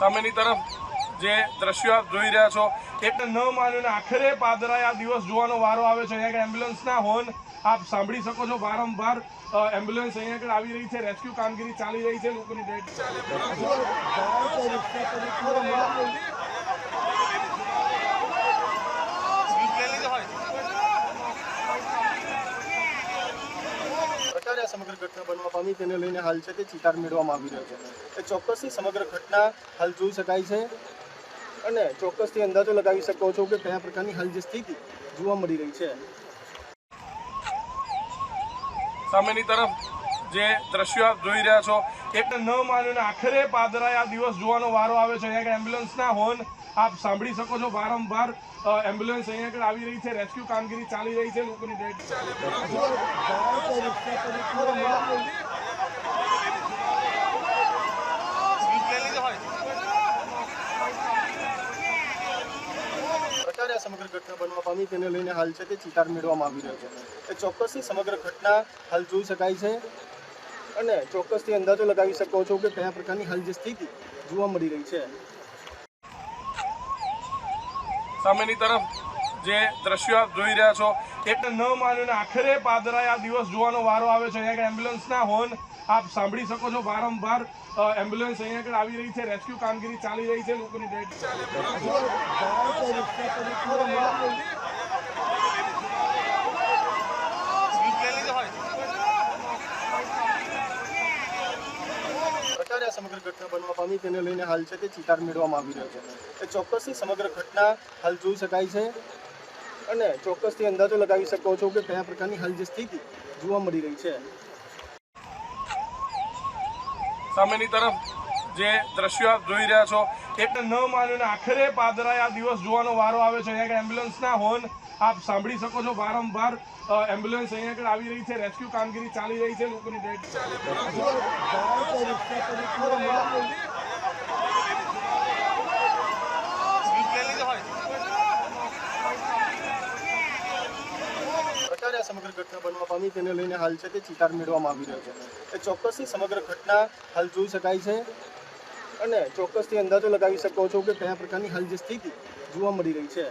સામેની તરફ જે દ્રશ્યો આપ જોઈ રહ્યા છો એટલે ન માન્યું ને આખરે પાદરાએ આ દિવસ જોવાનો વારો આવે છે। અહીંયા એમ્બ્યુલન્સના હોર્ન આપ સાંભળી શકો છો। વારંવાર એમ્બ્યુલન્સ અહીંયા આગળ આવી રહી છે, રેસ્ક્યુ કામગીરી ચાલી રહી છે, લોકોની ડેથ સમગ્ર ઘટના બનવા પામી તેને લઈને હાલ છે તે ચિતાર મેળવવામાં આવી રહ્યો છે। એ ચોક્કસથી સમગ્ર ઘટના હાલ જોઈ શકાય છે અને ચોક્કસથી અંદાજો લગાવી શકો છો કે કયા પ્રકારની હાલ જે સ્થિતિ જોવા મળી રહી છે। સામેની તરફ જે દ્રશ્યો આપ જોઈ રહ્યા છો એટલે ન માન્યું ને આખરે પાદરાએ આ દિવસ જોવાનો વારો આવે છે। અહીંયા એમ્બ્યુલન્સના હોર્ન આપ સાંભળી શકો છો। વારંવાર એમ્બ્યુલન્સ અહીંયા આગળ આવી રહી છે, રેસ્ક્યુ કામગીરી ચાલી રહી છે, લોકોની ડેથ સમગ્ર ઘટના બનવા પામી તેને લઈને હાલ છે તે ચિતાર મેળવવામાં આવી રહ્યો છે। એ ચોક્કસથી સમગ્ર ઘટના હાલ જોઈ શકાય છે અને ચોક્કસથી અંદાજો લગાવી શકો છો કે કયા પ્રકારની હાલ જે સ્થિતિ જોવા મળી રહી છે। સામેની તરફ જે દ્રશ્યો આપ જોઈ રહ્યા છો એટલે ન માન્યું ને આખરે પાદરાએ આ દિવસ જોવાનો વારો આવે છે। અહીંયા એમ્બ્યુલન્સના હોર્ન આપ સાંભળી શકો છો। વારંવાર એમ્બ્યુલન્સ અહીંયા આગળ આવી રહી છે, રેસ્ક્યુ કામગીરી ચાલી રહી છે, લોકોની ડેથ સમગ્ર ઘટના બનવા પામી તેને લઈને હાલ છે તે ચિતાર મેળવવામાં આવી રહ્યો છે। એ ચોક્કસથી સમગ્ર ઘટના હાલ જોઈ શકાય છે અને ચોક્કસથી અંદાજો લગાવી શકો છો કે કયા પ્રકારની હાલ જે સ્થિતિ જોવા મળી રહી છે। સામેની તરફ જે દ્રશ્યો આપ જોઈ રહ્યા છો એટલે ન માન્યું ને આખરે પાદરાએ આ દિવસ જોવાનો વારો આવે છે। અહીંયા એમ્બ્યુલન્સના હોર્ન આપ સાંભળી શકો છો। વારંવાર એમ્બ્યુલન્સ અહીંયા આગળ આવી રહી છે, રેસ્ક્યુ કામગીરી ચાલી રહી છે, લોકોની ડેથ સમગ્ર ઘટના બનવા પામી તેને લઈને હાલ છે તે ચિતાર મેળવવામાં આવી રહ્યો છે। એ ચોક્કસથી સમગ્ર ઘટના હાલ જોઈ શકાય છે અને ચોક્કસથી અંદાજો લગાવી શકો છો કે કયા પ્રકારની હાલ જે સ્થિતિ જોવા મળી રહી છે।